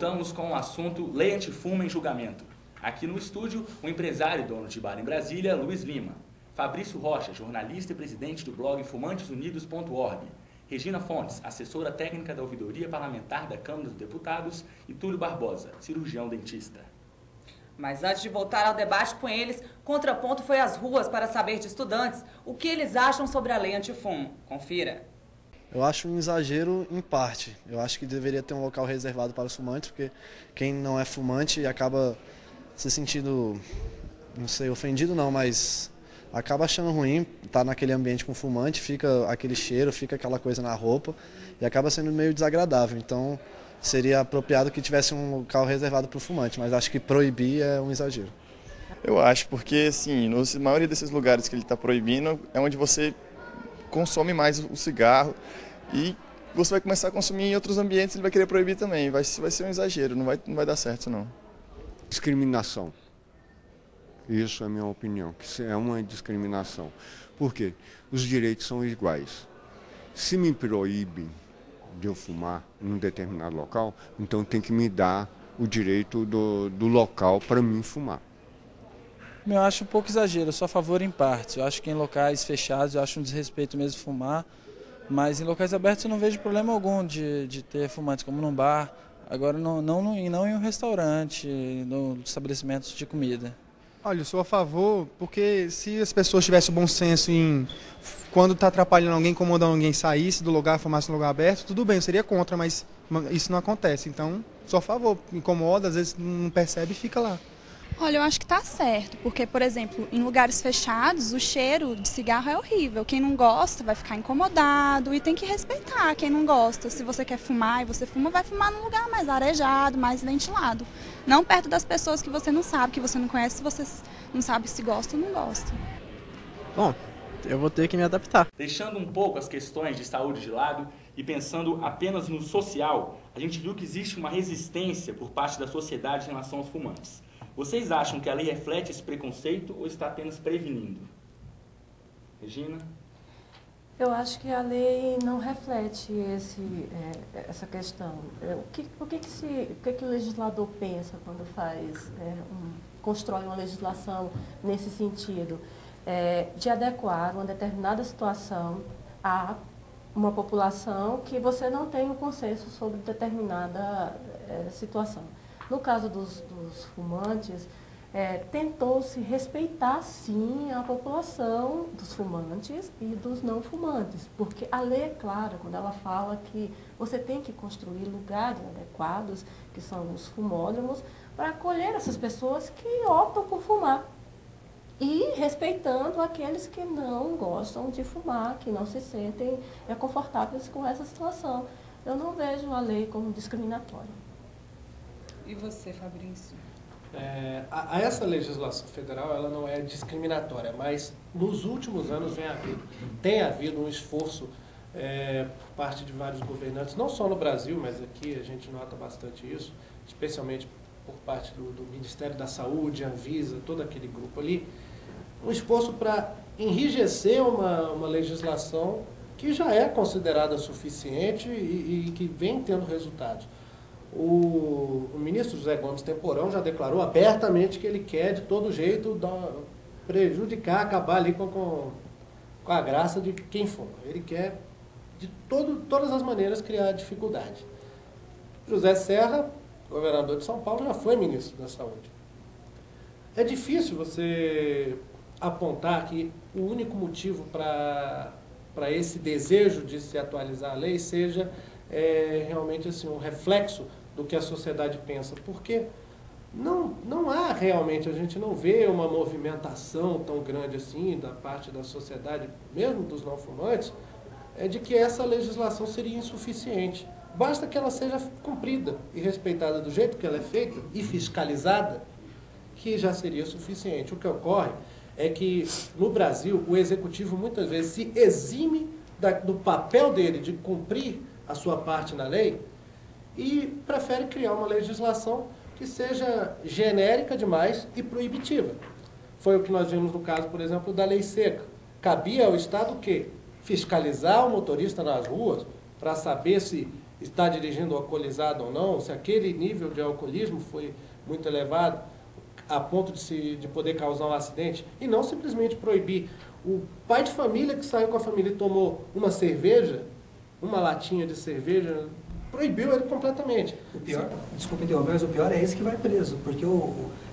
voltamos com o assunto Lei Antifumo em julgamento. Aqui no estúdio, o empresário e dono de bar em Brasília, Luiz Lima. Fabrício Rocha, jornalista e presidente do blog fumantesunidos.org. Regina Fontes, assessora técnica da ouvidoria parlamentar da Câmara dos Deputados. E Túlio Barbosa, cirurgião dentista. Mas antes de voltar ao debate com eles, Contraponto foi às ruas para saber de estudantes o que eles acham sobre a lei antifumo. Confira. Eu acho um exagero em parte. Eu acho que deveria ter um local reservado para os fumantes, porque quem não é fumante acaba se sentindo, não sei, ofendido não, mas acaba achando ruim estar naquele ambiente com fumante, fica aquele cheiro, fica aquela coisa na roupa e acaba sendo meio desagradável. Então seria apropriado que tivesse um local reservado para o fumante, mas acho que proibir é um exagero. Eu acho, porque assim, na maioria desses lugares que ele está proibindo é onde você consome mais o cigarro e você vai começar a consumir em outros ambientes, ele vai querer proibir também. Vai ser um exagero, não vai dar certo não. Discriminação. Isso é a minha opinião, que é uma discriminação. Por quê? Os direitos são iguais. Se me proíbem de eu fumar em um determinado local, então tem que me dar o direito do local para mim fumar. Eu acho um pouco exagero, eu sou a favor em partes. Eu acho que em locais fechados eu acho um desrespeito mesmo fumar, mas em locais abertos eu não vejo problema algum de ter fumantes, como num bar, agora não em um restaurante, no estabelecimentos de comida. Olha, eu sou a favor, porque se as pessoas tivessem o bom senso em, quando está atrapalhando alguém, incomodando alguém, saísse do lugar, fumasse no lugar aberto, tudo bem, eu seria contra, mas isso não acontece. Então, sou a favor, incomoda, às vezes não percebe e fica lá. Olha, eu acho que está certo, porque, por exemplo, em lugares fechados, o cheiro de cigarro é horrível. Quem não gosta vai ficar incomodado e tem que respeitar quem não gosta. Se você quer fumar e você fuma, vai fumar num lugar mais arejado, mais ventilado. Não perto das pessoas que você não sabe, que você não conhece, se você não sabe se gosta ou não gosta. Bom, eu vou ter que me adaptar. Deixando um pouco as questões de saúde de lado e pensando apenas no social, a gente viu que existe uma resistência por parte da sociedade em relação aos fumantes. Vocês acham que a lei reflete esse preconceito ou está apenas prevenindo? Regina? Eu acho que a lei não reflete essa questão. O que o legislador pensa quando constrói uma legislação nesse sentido? De adequar uma determinada situação a uma população que você não tem um consenso sobre determinada situação. No caso dos fumantes, tentou-se respeitar, sim, a população dos fumantes e dos não fumantes, porque a lei é clara quando ela fala que você tem que construir lugares adequados, que são os fumódromos, para acolher essas pessoas que optam por fumar e respeitando aqueles que não gostam de fumar, que não se sentem confortáveis com essa situação. Eu não vejo a lei como discriminatória. E você, Fabrício? Essa legislação federal ela não é discriminatória, mas nos últimos anos tem havido um esforço por parte de vários governantes, não só no Brasil, mas aqui a gente nota bastante isso, especialmente por parte do Ministério da Saúde, Anvisa, todo aquele grupo ali, um esforço para enrijecer uma legislação que já é considerada suficiente e que vem tendo resultados. O ministro José Gomes Temporão já declarou abertamente que ele quer, de todo jeito, prejudicar, acabar ali com a graça de quem fuma. Ele quer, de todas as maneiras, criar dificuldade. José Serra, governador de São Paulo, já foi ministro da Saúde. É difícil você apontar que o único motivo para esse desejo de se atualizar a lei seja realmente assim, um reflexo do que a sociedade pensa, porque não há realmente, a gente não vê uma movimentação tão grande assim da parte da sociedade, mesmo dos não fumantes, de que essa legislação seria insuficiente. Basta que ela seja cumprida e respeitada do jeito que ela é feita e fiscalizada, que já seria suficiente. O que ocorre é que, no Brasil, o executivo muitas vezes se exime do papel dele de cumprir a sua parte na lei e prefere criar uma legislação que seja genérica demais e proibitiva. Foi o que nós vimos no caso, por exemplo, da lei seca. Cabia ao Estado o quê? Fiscalizar o motorista nas ruas para saber se está dirigindo alcoolizado ou não, se aquele nível de alcoolismo foi muito elevado a ponto de poder causar um acidente, e não simplesmente proibir. O pai de família que saiu com a família e tomou uma cerveja, uma latinha de cerveja, proibiu ele completamente. O pior, desculpa interromper, mas o pior é esse que vai preso, porque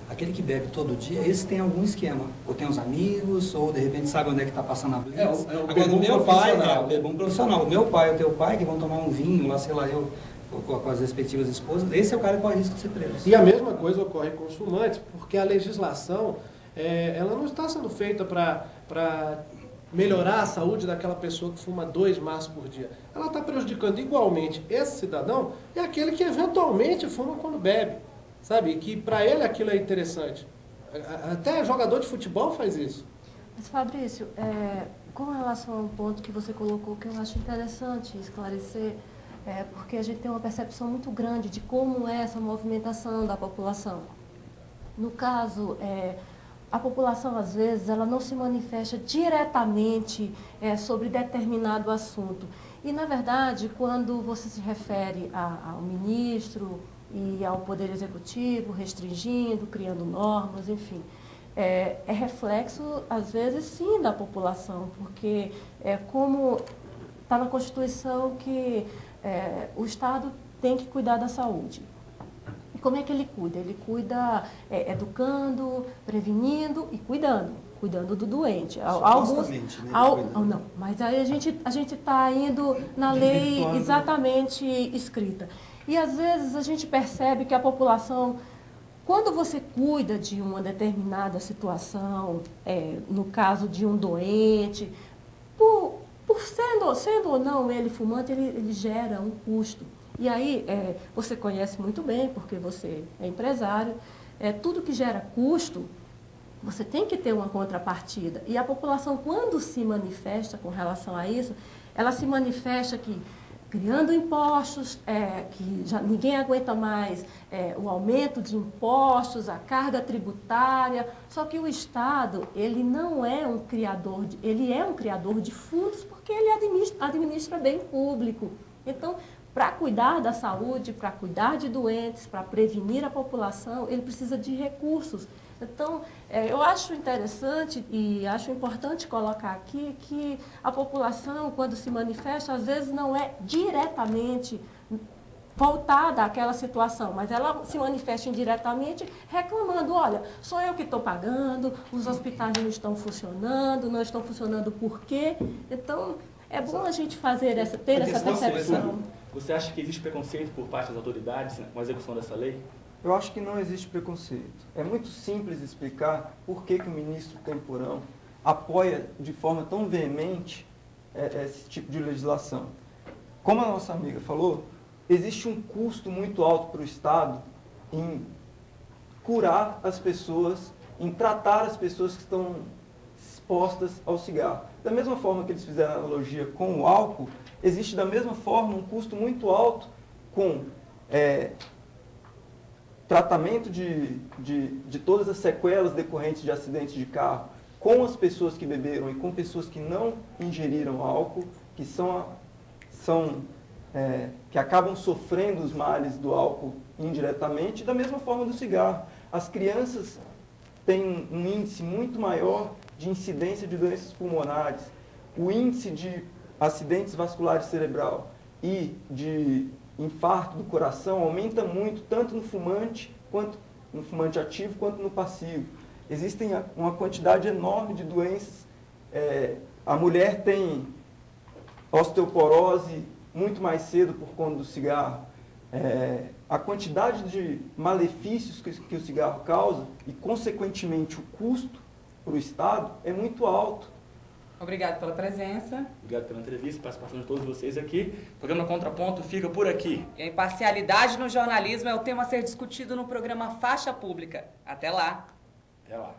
aquele que bebe todo dia, esse tem algum esquema. Ou tem uns amigos, ou de repente sabe onde é que está passando a blitz. Agora, o meu pai é o bebum profissional. O meu pai e o teu pai, que vão tomar um vinho, lá sei lá eu, com as respectivas esposas, esse é o cara que corre risco de ser preso. E a mesma coisa ocorre com os fumantes, porque a legislação, ela não está sendo feita para melhorar a saúde daquela pessoa que fuma 2 maços por dia. Ela está prejudicando igualmente esse cidadão e aquele que eventualmente fuma quando bebe, sabe? Que para ele aquilo é interessante. Até jogador de futebol faz isso. Mas, Fabrício, com relação ao ponto que você colocou, que eu acho interessante esclarecer, porque a gente tem uma percepção muito grande de como é essa movimentação da população. No caso, a população, às vezes, ela não se manifesta diretamente sobre determinado assunto. E, na verdade, quando você se refere ao ministro e ao Poder Executivo, restringindo, criando normas, enfim, é reflexo, às vezes, sim, da população, porque como está na Constituição que o Estado tem que cuidar da saúde. Como é que ele cuida? Ele cuida educando, prevenindo e cuidando do doente. Supostamente, né? Não, mas aí a gente está indo na lei exatamente escrita. E às vezes a gente percebe que a população, quando você cuida de uma determinada situação, no caso de um doente, sendo ou não ele fumante, ele gera um custo. E aí, você conhece muito bem, porque você é empresário, tudo que gera custo, você tem que ter uma contrapartida. E a população, quando se manifesta com relação a isso, ela se manifesta criando impostos, que já ninguém aguenta mais o aumento de impostos, a carga tributária. Só que o Estado, ele não é um criador, ele é um criador de fundos, porque ele administra bem público. Então, para cuidar da saúde, para cuidar de doentes, para prevenir a população, ele precisa de recursos. Então, eu acho interessante e acho importante colocar aqui que a população, quando se manifesta, às vezes não é diretamente voltada àquela situação, mas ela se manifesta indiretamente reclamando, olha, sou eu que estou pagando, os hospitais não estão funcionando por quê? Então, é bom a gente ter essa percepção. Você acha que existe preconceito por parte das autoridades com a execução dessa lei? Eu acho que não existe preconceito. É muito simples explicar por que o ministro Temporão apoia de forma tão veemente esse tipo de legislação. Como a nossa amiga falou, existe um custo muito alto para o Estado em curar as pessoas, em tratar as pessoas que estão expostas ao cigarro. Da mesma forma que eles fizeram a analogia com o álcool, existe da mesma forma um custo muito alto com tratamento de todas as sequelas decorrentes de acidentes de carro com as pessoas que beberam e com pessoas que não ingeriram álcool, que acabam sofrendo os males do álcool indiretamente, da mesma forma do cigarro. As crianças têm um índice muito maior de incidência de doenças pulmonares, o índice de acidentes vasculares cerebral e de infarto do coração aumenta muito, tanto no fumante ativo quanto no passivo. Existem uma quantidade enorme de doenças. A mulher tem osteoporose muito mais cedo por conta do cigarro. A quantidade de malefícios que o cigarro causa e, consequentemente, o custo para o Estado é muito alto. Obrigado pela presença. Obrigado pela entrevista, participação de todos vocês aqui. O programa Contraponto fica por aqui. E a imparcialidade no jornalismo é o tema a ser discutido no programa Faixa Pública. Até lá. Até lá.